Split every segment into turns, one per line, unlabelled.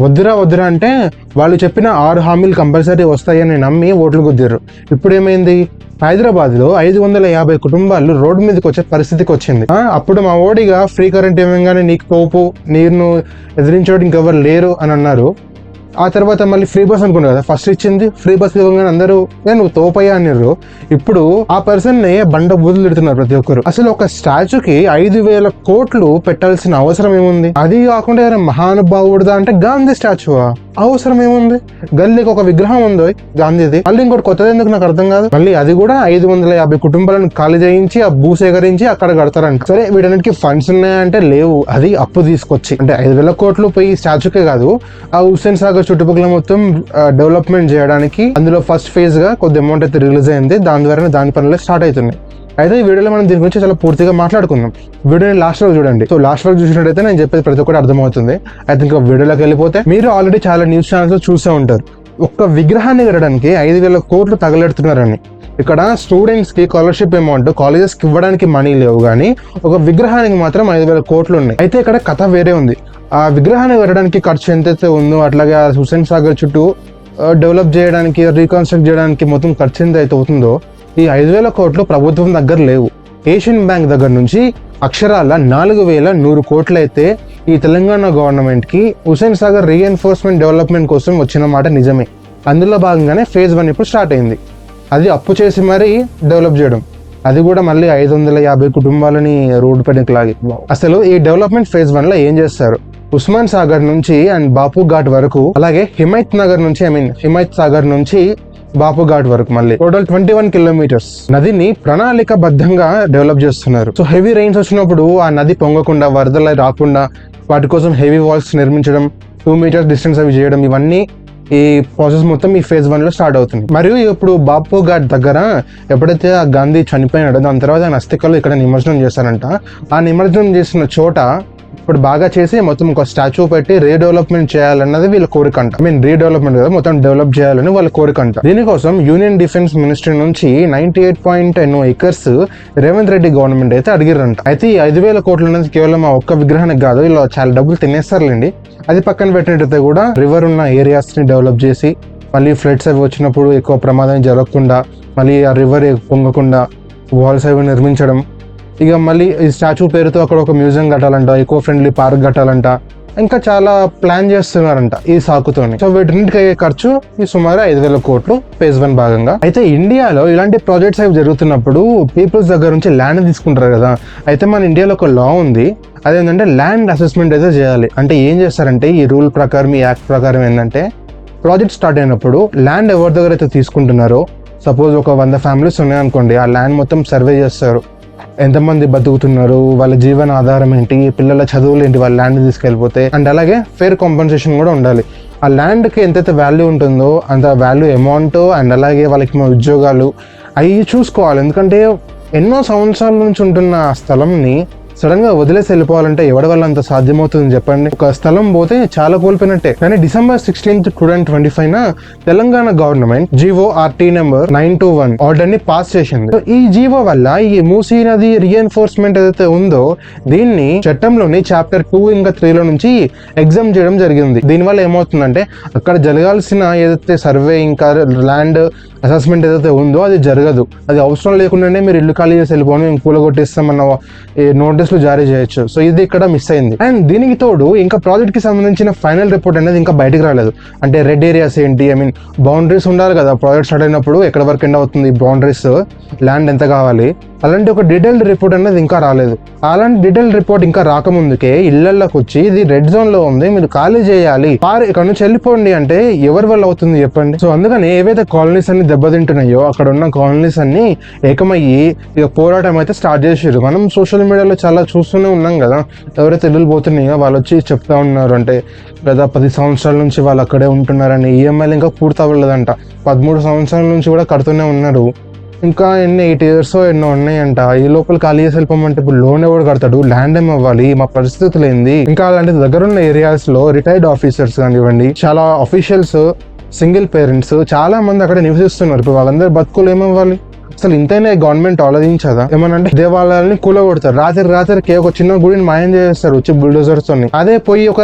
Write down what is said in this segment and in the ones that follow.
వద్దురా వద్దురా అంటే వాళ్ళు చెప్పిన 6 హామీలు కంపల్సరీ వస్తాయని నమ్మి ఓట్లు గుద్దారు. ఇప్పుడు ఏమైంది, హైదరాబాద్ లో 550 కుటుంబాలు రోడ్డు మీదకి వచ్చే పరిస్థితికి వచ్చింది. అప్పుడు మా ఓడిగా ఫ్రీ కరెంట్ ఇవ్వగానే నీకు తోపు, నీరును ఎదిరించడం ఇంకెవరు లేరు అని అన్నారు. ఆ తర్వాత మళ్ళీ ఫ్రీ బస్ అనుకున్నారు కదా, ఫస్ట్ ఇచ్చింది ఫ్రీ బస్ ఇవ్వగానే అందరూ నువ్వు తోపయ్యా అన్నారు. ఇప్పుడు ఆ పర్సన్ ని బండ బూతులు తిడుతున్నారు ప్రతి ఒక్కరు. అసలు ఒక స్టాచ్యూకి 5,000 కోట్లు పెట్టాల్సిన అవసరం ఏముంది? అది కాకుండా మహానుభావుడుదా అంటే గాంధీ స్టాచ్యూవా? అవసరం ఏముంది? గల్లీకి ఒక విగ్రహం ఉంది గాంధీది, మళ్ళీ ఇంకోటి కొత్తది ఎందుకు నాకు అర్థం కాదు. మళ్ళీ అది కూడా 550 కుటుంబాలను ఖాళీ చేయించి ఆ భూ సేకరించి అక్కడ కడతారంట. సరే వీటన్నిటికీ ఫండ్స్ ఉన్నాయంటే లేవు, అది అప్పు తీసుకొచ్చి. అంటే 5,000 కోట్లు పోయి స్టాచ్యూకే కాదు, ఆ హుస్సేన్ సాగర్ చుట్టుపక్కల మొత్తం డెవలప్మెంట్ చేయడానికి అందులో ఫస్ట్ ఫేజ్ గా కొద్ది అమౌంట్ అయితే రిలీజ్ అయింది. దాని ద్వారా దాని పనులు స్టార్ట్ అవుతున్నాయి. అయితే ఈ వీడియోలో మనం దీని గురించి చాలా పూర్తిగా మాట్లాడుకుందాం. వీడియోని లాస్ట్ వరకు చూడండి. సో లాస్ట్ వరకు చూసినట్టయితే నేను చెప్పేది ప్రతి ఒక్కటి అర్థమవుతుంది. అయితే ఇంకా వీడియోలోకి వెళ్ళిపోతే, మీరు ఆల్రెడీ చాలా న్యూస్ ఛానల్స్ లో చూసే ఉంటారు, ఒక్క విగ్రహాన్ని కట్టడానికి 5,000 కోట్లు తగలెడుతున్నారని. ఇక్కడ స్టూడెంట్స్ కి స్కాలర్షిప్ అమౌంట్ కాలేజెస్ కి ఇవ్వడానికి మనీ లేవు, కానీ ఒక విగ్రహానికి మాత్రం 5,000 కోట్లు ఉన్నాయి. అయితే ఇక్కడ కథ వేరే ఉంది. ఆ విగ్రహాన్ని కట్టడానికి ఖర్చు ఎంతైతే ఉందో, అట్లాగే ఆ హుస్సేన్ సాగర్ చుట్టూ డెవలప్ చేయడానికి, రీకన్స్ట్రక్ట్ చేయడానికి మొత్తం ఖర్చు ఎంత అయితే అవుతుందో, ఈ 5,000 కోట్లు ప్రభుత్వం దగ్గర లేవు. ఏషియన్ బ్యాంక్ దగ్గర నుంచి అక్షరాల 4,100 కోట్లు అయితే ఈ తెలంగాణ గవర్నమెంట్ కి హుస్సేన్ సాగర్ రీఎన్ఫోర్స్మెంట్ డెవలప్మెంట్ కోసం వచ్చిన మాట నిజమే. అందులో భాగంగానే ఫేజ్ 1 ఇప్పుడు స్టార్ట్ అయింది. అది అప్పు చేసి మరీ డెవలప్ చేయడం, అది కూడా మళ్ళీ 550 కుటుంబాలని రోడ్డు పైకి లాగి. అసలు ఈ డెవలప్మెంట్ ఫేజ్ 1 లో ఏం చేస్తారు? ఉస్మాన్ సాగర్ నుంచి అండ్ బాపు ఘాట్ వరకు, అలాగే హిమాయత్ సాగర్ నుంచి బాపు ఘాట్ వరకు మళ్ళీ టోటల్ 21 కిలోమీటర్స్ నదిని ప్రణాళికబద్ధంగా డెవలప్ చేస్తున్నారు. సో హెవీ రైన్స్ వచ్చినప్పుడు ఆ నది పొంగకుండా, వరదలు రాకుండా వాటి కోసం హెవీ వాల్స్ నిర్మించడం, 2 మీటర్స్ డిస్టెన్స్ అవి చేయడం, ఇవన్నీ ఈ ప్రాసెస్ మొత్తం ఈ ఫేజ్ 1 లో స్టార్ట్ అవుతుంది. మరియు ఇప్పుడు బాపు ఘాట్ దగ్గర ఎప్పుడైతే ఆ గాంధీ చనిపోయినాడో దాని తర్వాత ఆయన అస్థికలు ఇక్కడ నిమజ్జనం చేశారంట. ఆ నిమజ్జనం చేసిన చోట ఇప్పుడు బాగా చేసి మొత్తం ఒక స్టాచ్యూ పెట్టి రీడెవలప్మెంట్ చేయాలన్నది వీళ్ళ కోరికంట. రీడెవలప్మెంట్ కదా, మొత్తం డెవలప్ చేయాలని వాళ్ళ కోరికంట. దీనికోసం యూనియన్ డిఫెన్స్ మినిస్ట్రీ నుంచి 98.9 acres రేవంత్ రెడ్డి గవర్నమెంట్ అయితే అడిగిరంట. అయితే ఈ 5,000 కోట్లు అనేది కేవలం ఆ ఒక్క విగ్రహానికి కాదు, ఇలా చాలా డబ్బులు తినేస్తారులేండి. అది పక్కన పెట్టినట్టయితే కూడా రివర్ ఉన్న ఏరియాస్ ని డెవలప్ చేసి, మళ్ళీ ఫ్లడ్స్ అవి వచ్చినప్పుడు ఎక్కువ ప్రమాదం జరగకుండా, మళ్ళీ ఆ రివర్ పొంగకుండా వాల్స్ అవి నిర్మించడం, ఇక మళ్ళీ ఈ స్టాచ్యూ పేరుతో అక్కడ ఒక మ్యూజియం కట్టాలంట, ఎకో ఫ్రెండ్లీ పార్క్ కట్టాలంట, ఇంకా చాలా ప్లాన్ చేస్తున్నారంట ఈ సాకుతోని. సో వీటిన్నిటికి అయ్యే ఖర్చు ఈ సుమారు 5,000 కోట్లు ఫేజ్ 1 భాగంగా. అయితే ఇండియాలో ఇలాంటి ప్రాజెక్ట్స్ అవి జరుగుతున్నప్పుడు పీపుల్స్ దగ్గర నుంచి ల్యాండ్ తీసుకుంటారు కదా. అయితే మన ఇండియాలో ఒక లా ఉంది, అదేంటంటే ల్యాండ్ అసెస్మెంట్ అయితే చేయాలి. అంటే ఏం చేస్తారంటే ఈ రూల్ ప్రకారం, ఈ యాక్ట్ ప్రకారం ఏంటంటే, ప్రాజెక్ట్ స్టార్ట్ అయినప్పుడు ల్యాండ్ ఎవరి దగ్గర అయితే తీసుకుంటున్నారో, సపోజ్ ఒక 100 ఫ్యామిలీస్ ఉన్నాయనుకోండి, ఆ ల్యాండ్ మొత్తం సర్వే చేస్తారు. ఎంతమంది బతుకుతున్నారు, వాళ్ళ జీవన ఆధారం ఏంటి, పిల్లల చదువులు ఏంటి, వాళ్ళ ల్యాండ్ తీసుకెళ్ళిపోతే. అండ్ అలాగే ఫేర్ కాంపెన్సేషన్ కూడా ఉండాలి. ఆ ల్యాండ్కి ఎంతైతే వాల్యూ ఉంటుందో అంత వాల్యూ అమౌంట్, అండ్ అలాగే వాళ్ళకి ఉద్యోగాలు అవి చూసుకోవాలి. ఎందుకంటే ఎన్నో సంవత్సరాల నుంచి ఉంటున్న ఆ స్థలంని సడన్ గా వదిలేసి వెళ్ళిపోవాలంటే ఎవరి వల్ల అంత సాధ్యమవుతుంది చెప్పండి? ఒక స్థలం పోతే చాలా కోల్పోయినట్టే. కానీ December 16, 2025 Telangana government GO RT number 921 order ని పాస్ చేసింది. ఈ జీవో వల్ల ఈ మూసీ నది రీఎన్ఫోర్స్మెంట్ ఏదైతే ఉందో దీన్ని చట్టంలోని చాప్టర్ 2 ఇంకా 3 నుంచి ఎగ్జామ్ చేయడం జరిగింది. దీనివల్ల ఏమవుతుందంటే అక్కడ జరగాల్సిన ఏదైతే సర్వే ఇంకా ల్యాండ్ అసెస్మెంట్ ఏదైతే ఉందో అది జరగదు. అది అవసరం లేకుండానే మీరు ఇల్లు ఖాళీ చేసి వెళ్ళిపోయి మేము కూలగొట్టేస్తామన్న నోటీసులు జారీ చేయొచ్చు. సో ఇది ఇక్కడ మిస్ అయింది. అండ్ దీనికి తోడు ఇంకా ప్రాజెక్ట్ కి సంబంధించిన ఫైనల్ రిపోర్ట్ అనేది ఇంకా బయటకు రాలేదు. అంటే రెడ్ ఏరియాస్ ఏంటి, బౌండరీస్ ఉండాలి కదా ప్రాజెక్ట్ స్టార్ట్ అయినప్పుడు, ఎక్కడ వరకు ఎండ్ అవుతుంది బౌండరీస్, ల్యాండ్ ఎంత కావాలి, అలాంటి ఒక డీటెయిల్డ్ రిపోర్ట్ అనేది ఇంకా రాలేదు. అలాంటి డీటెయిల్డ్ రిపోర్ట్ ఇంకా రాకముందుకే ఇళ్లలోకి వచ్చి ఇది రెడ్ జోన్ లో ఉంది, మీరు ఖాళీ చేయాలి, ఇక్కడ నుంచి వెళ్ళిపోండి అంటే ఎవరి వల్ల అవుతుంది చెప్పండి? సో అందుకని ఏవైతే కాలనీస్ అన్ని దెబ్బతింటున్నాయో అక్కడ ఉన్న కాలనీస్ అన్ని ఏకమయ్యి ఇక పోరాటం అయితే స్టార్ట్ చేసారు. మనం సోషల్ మీడియాలో చాలా చూస్తూనే ఉన్నాం కదా, ఎవరైతే ఇల్లులు పోతున్నాయో వాళ్ళు వచ్చి చెప్తా ఉన్నారు, అంటే గత 10 సంవత్సరాల నుంచి వాళ్ళు అక్కడే ఉంటున్నారని. ఈఎంఐలు ఇంకా పూర్తి అవ్వలేదంట, 13 సంవత్సరాల నుంచి కూడా కడుతూనే ఉన్నారు. ఇంకా 8 years ఎన్నో ఉన్నాయంట. ఈ లోపల ఖాళీ చేసి వెళ్ళిపోమంటే ఇప్పుడు లోన్ ఎవరు కడతాడు, ల్యాండ్ ఏం అవ్వాలి, మా పరిస్థితులు ఏంది? ఇంకా అలాంటి దగ్గరున్న ఏరియాస్ లో రిటైర్డ్ ఆఫీసర్స్ కానివ్వండి, చాలా అఫీషియల్స్, సింగిల్ పేరెంట్స్ చాలా మంది అక్కడ నివసిస్తున్నారు. ఇప్పుడు వాళ్ళందరూ బతుకులు ఏమవ్వాలి? అసలు ఇంతైనా గవర్నమెంట్ ఆలోచించదా? ఏమనంటే దేవాలయాలని కూలగొడతారు, రాత్రికి ఒక చిన్న గుడిని మాయం చేస్తారు వచ్చి బుల్డోజర్స్ తోని. అదే పోయి ఒక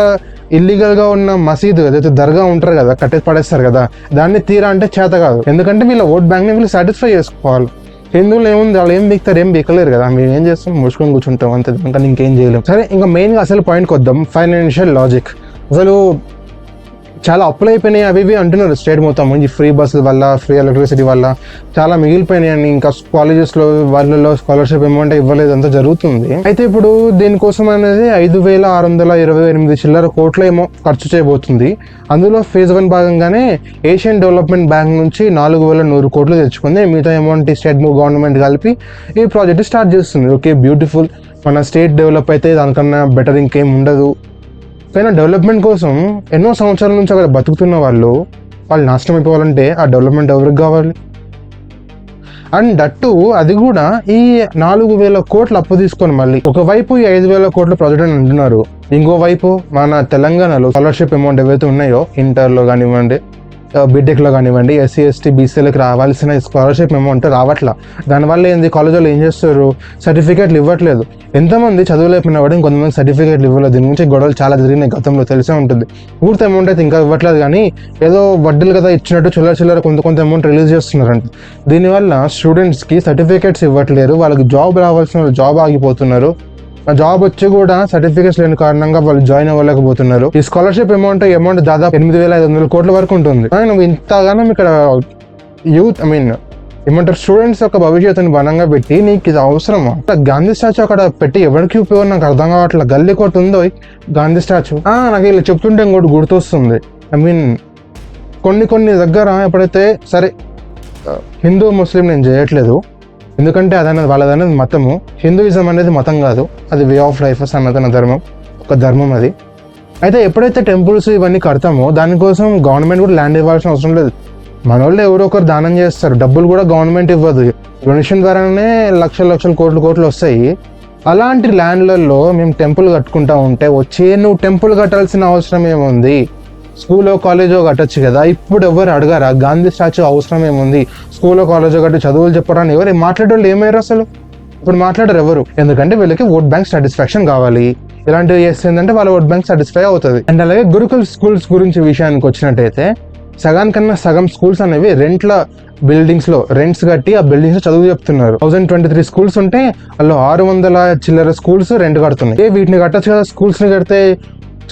ఇల్లీగల్గా ఉన్న మసీదు ఏదైతే దర్గా ఉంటారు కదా, కట్టేసి పడేస్తారు కదా, దాన్ని తీరా అంటే చేత కాదు. ఎందుకంటే వీళ్ళ ఓట్ బ్యాంక్ని వీళ్ళు సాటిస్ఫై చేసుకోవాలి. హిందువులు ఏముంది, వాళ్ళు ఏం బీక్తారు, ఏం బీకలేరు కదా. మేము ఏం చేస్తాం, మూసుకొని కూర్చుంటాం అంతే, ఇంకా ఇంకేం చేయలేం. సరే, ఇంకా మెయిన్గా అసలు పాయింట్కి వద్దాం, ఫైనాన్షియల్ లాజిక్. అసలు చాలా అప్పులు అయిపోయినాయి అవి ఇవి అంటున్నారు స్టేట్ మొత్తం, ఈ ఫ్రీ బస్సుల వల్ల, ఫ్రీ ఎలక్ట్రిసిటీ వల్ల చాలా మిగిలిపోయినాయి. ఇంకా కాలేజెస్లో వాళ్ళలో స్కాలర్షిప్ అమౌంట్ ఇవ్వలేదు, అంతా జరుగుతుంది. అయితే ఇప్పుడు దీనికోసం అనేది 5,628 చిల్లర కోట్లు ఏమో ఖర్చు చేయబోతుంది. అందులో ఫేజ్ 1 భాగంగానే ఏషియన్ డెవలప్మెంట్ బ్యాంక్ నుంచి 4,100 కోట్లు తెచ్చుకుంది. మిగతా అమౌంట్ స్టేట్ గవర్నమెంట్ కలిపి ఈ ప్రాజెక్ట్ స్టార్ట్ చేస్తుంది. Okay, beautiful. మన స్టేట్ డెవలప్ అయితే దానికన్నా బెటర్ ఇంకేం ఉండదు. కానీ డెవలప్మెంట్ కోసం ఎన్నో సంవత్సరాల నుంచి అక్కడ బతుకుతున్న వాళ్ళు నాశనం అయిపోవాలంటే ఆ డెవలప్మెంట్ ఎవరికి కావాలి? అండ్ దట్టు అది కూడా ఈ 4,000 కోట్లు అప్పు తీసుకొని మళ్ళీ ఒకవైపు ఈ 5,000 కోట్ల ప్రాజెక్ట్ అని అంటున్నారు, ఇంకోవైపు మన తెలంగాణలో స్కాలర్షిప్ అమౌంట్ ఏవైతే ఉన్నాయో ఇంటర్లో కానివ్వండి, బీటెక్లో కానివ్వండి, ఎస్సీ ఎస్టీ బీసీలకు రావాల్సిన స్కాలర్షిప్ అమౌంట్ రావట్లా. దానివల్ల ఏంది, కాలేజీలో ఏం చేస్తారు, సర్టిఫికేట్లు ఇవ్వట్లేదు. ఎంతమంది చదువులేకపోయినా కూడా ఇంకొంతమంది సర్టిఫికేట్లు ఇవ్వలేదు. దీని నుంచి గొడవలు చాలా జరిగినాయి గతంలో, తెలిసే ఉంటుంది. పూర్తి అమౌంట్ అయితే ఇంకా ఇవ్వట్లేదు, కానీ ఏదో వడ్డీలు కదా ఇచ్చినట్టు చిల్లర కొంత అమౌంట్ రిలీజ్ చేస్తున్నారంట. దీనివల్ల స్టూడెంట్స్కి సర్టిఫికేట్స్ ఇవ్వట్లేరు, వాళ్ళకి జాబ్ రావాల్సిన జాబ్ ఆగిపోతున్నారు. ఆ జాబ్ వచ్చి కూడా సర్టిఫికేట్స్ లేని కారణంగా వాళ్ళు జాయిన్ అవ్వలేకపోతున్నారు. ఈ స్కాలర్షిప్ అమౌంట్ దాదాపు 8,500 కోట్ల వరకు ఉంటుంది. నువ్వు ఇంతగానం ఇక్కడ యూత్ ఏమంటారు స్టూడెంట్స్ యొక్క భవిష్యత్తుని బలంగా పెట్టి నీకు ఇది అవసరమా? గాంధీ స్టాచ్యూ అక్కడ పెట్టి ఎవరికి ఉపయోగం నాకు అర్థం కావట్లేదు. గల్లీ కోట ఉందో గాంధీ స్టాచ్యూ, నాకు ఇలా చెప్తుంటే ఇంకోటి గుర్తొస్తుంది. కొన్ని దగ్గర ఎప్పుడైతే సరే హిందూ ముస్లిం నేను చేయట్లేదు, ఎందుకంటే అదనేది వాళ్ళదనేది మతము. హిందూయిజం అనేది మతం కాదు, అది వే ఆఫ్ లైఫ్, సనాతన ధర్మం, ఒక ధర్మం అది. అయితే ఎప్పుడైతే టెంపుల్స్ ఇవన్నీ కడతామో దానికోసం గవర్నమెంట్ కూడా ల్యాండ్ ఇవ్వాల్సిన అవసరం లేదు. మన వాళ్ళు ఎవరో ఒకరు దానం చేస్తారు, డబ్బులు కూడా గవర్నమెంట్ ఇవ్వదు, డొనేషన్ ద్వారానే లక్షల కోట్లు వస్తాయి. అలాంటి ల్యాండ్లలో మేము టెంపుల్ కట్టుకుంటా ఉంటే వచ్చి నువ్వు టెంపుల్ కట్టాల్సిన అవసరం ఏముంది? స్కూల్లో కాలేజో కట్టచ్చు కదా. ఇప్పుడు ఎవరు అడగారా గాంధీ స్టాచ్యూ అవసరం ఏముంది? స్కూల్లో కాలేజో కట్టి చదువులు చెప్పడానికి ఎవరు మాట్లాడేవాళ్ళు ఏమయ్యారు అసలు? ఇప్పుడు మాట్లాడరు ఎవరు, ఎందుకంటే వీళ్ళకి ఓట్ బ్యాంక్ సాటిస్ఫాక్షన్ కావాలి. ఇలాంటివి చేస్తుందంటే వాళ్ళ ఓట్ బ్యాంక్ సాటిస్ఫై అవుతుంది. అండ్ అలాగే గురుకుల్ స్కూల్స్ గురించి విషయానికి వచ్చినట్టయితే సగానికన్నా సగం స్కూల్స్ అనేవి రెంట్స్ కట్టి ఆ బిల్డింగ్స్ చదువు చెప్తున్నారు. 1023 స్కూల్స్ ఉంటే వాళ్ళు 600 చిల్లర స్కూల్స్ రెంట్ కడుతున్నాయి. వీటిని కట్టచ్చు కదా, స్కూల్స్ ని కడితే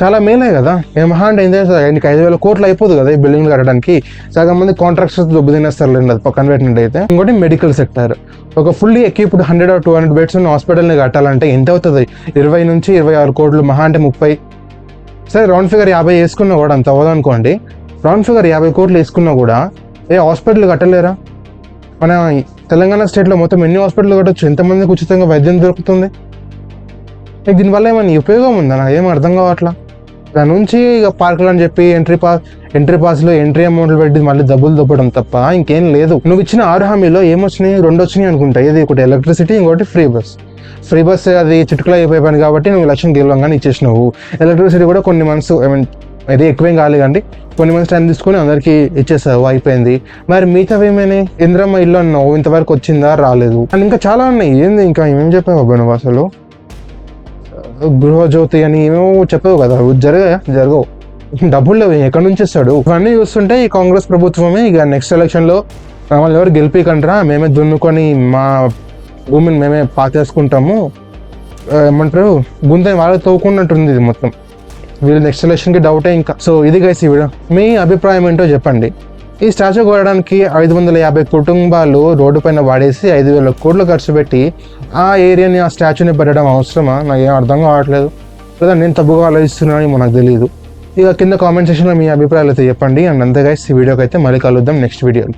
చాలా మేలే కదా. మహా అంటే ఏంటంటే నీకు 5,000 కోట్లు అయిపోదు కదా ఈ బిల్డింగ్లు కట్టడానికి. సగం మంది కాంట్రాక్టర్స్ దొబ్బు తినేస్తారు, అది పక్కన పెట్టినట్టయితే. ఇంకోటి మెడికల్ సెక్టర్, ఒక ఫుల్లీ ఎక్విప్డ్ 100 or 200 బెడ్స్ ఉన్న హాస్పిటల్ని కట్టాలంటే ఎంత అవుతుంది? 20 నుంచి 26 కోట్లు, మహా అంటే 30. సరే రౌండ్ ఫిగర్ 50 వేసుకున్నా కూడా అంత అవ్వదు అనుకోండి. రౌండ్ ఫిగర్ 50 కోట్లు వేసుకున్నా కూడా హాస్పిటల్ కట్టలేరా? మన తెలంగాణ స్టేట్లో మొత్తం ఎన్ని హాస్పిటల్ కట్టచ్చు? ఎంతమందికి ఉచితంగా వైద్యం దొరుకుతుంది? దీనివల్ల ఏమైనా ఉపయోగం ఉందా? నాకు ఏం అర్థం కావట్లా. దాని నుంచి ఇక పార్కులు అని చెప్పి ఎంట్రీ పాస్లో ఎంట్రీ అమౌంట్లు పెట్టి మళ్ళీ డబ్బులు దొబ్బడం తప్ప ఇంకేం లేదు. నువ్వు ఇచ్చిన 6 హామీలో ఏమొచ్చినాయి? 2 వచ్చినాయి అనుకుంటా. ఇది ఒకటి ఎలక్ట్రిసిటీ, ఇంకోటి ఫ్రీ బస్. అది చిటుకులో అయిపోయి పని కాబట్టి నువ్వు ఎలక్షన్ గెలవంగానే ఇచ్చేసినావు. ఎలక్ట్రిసిటీ కూడా కొన్ని మంత్స్ అది ఎక్కువేం కాలేదు కానీ కొన్ని మంత్స్ టైం తీసుకొని అందరికీ ఇచ్చేసావు, అయిపోయింది. మరి మిగతావి ఏమైనా? ఇంద్రమ్మ ఇల్లు అన్నావు, ఇంతవరకు వచ్చిందా? రాలేదు. అండ్ ఇంకా చాలా ఉన్నాయి. ఏంది ఇంకా ఏమేం చెప్పావు అబ్బాయి నువ్వు అసలు? గృహజ్యోతి అని ఏమేమో చెప్పావు కదా, జరగవు. డబ్బులు లేవు, ఎక్కడి నుంచి ఇస్తాడు? ఇవన్నీ చూస్తుంటే ఈ కాంగ్రెస్ ప్రభుత్వమే ఇక నెక్స్ట్ ఎలక్షన్లో మమ్మల్ని ఎవరు గెలిపికంటారా, మేమే దున్నుకొని మా భూమిని మేమే పాతేసుకుంటాము, ఏమంటారు గుంతని వాళ్ళే తవ్వుకున్నట్టుంది ఇది మొత్తం. వీళ్ళు నెక్స్ట్ ఎలక్షన్కి డౌటే ఇంకా. సో ఇది గైస్ ఈ వీడియో. మీ అభిప్రాయం ఏంటో చెప్పండి. ఈ స్టాచ్యూ కొనడానికి 550 కుటుంబాలు రోడ్డు పైన వాడేసి 5,000 కోట్లు ఖర్చు పెట్టి ఆ ఏరియాని, ఆ స్టాచ్యూని పెట్టడం అవసరమా? నాకు ఏం అర్థం కావట్లేదు. లేదా నేను తప్పుగా ఆలోచిస్తున్నానని మనకు తెలియదు. ఇక కింద కామెంట్ సెక్షన్లో మీ అభిప్రాయాలు అయితే చెప్పండి. అండ్ అంతే గైస్, ఈ వీడియోకి అయితే మళ్ళీ కలుద్దాం నెక్స్ట్ వీడియోలో.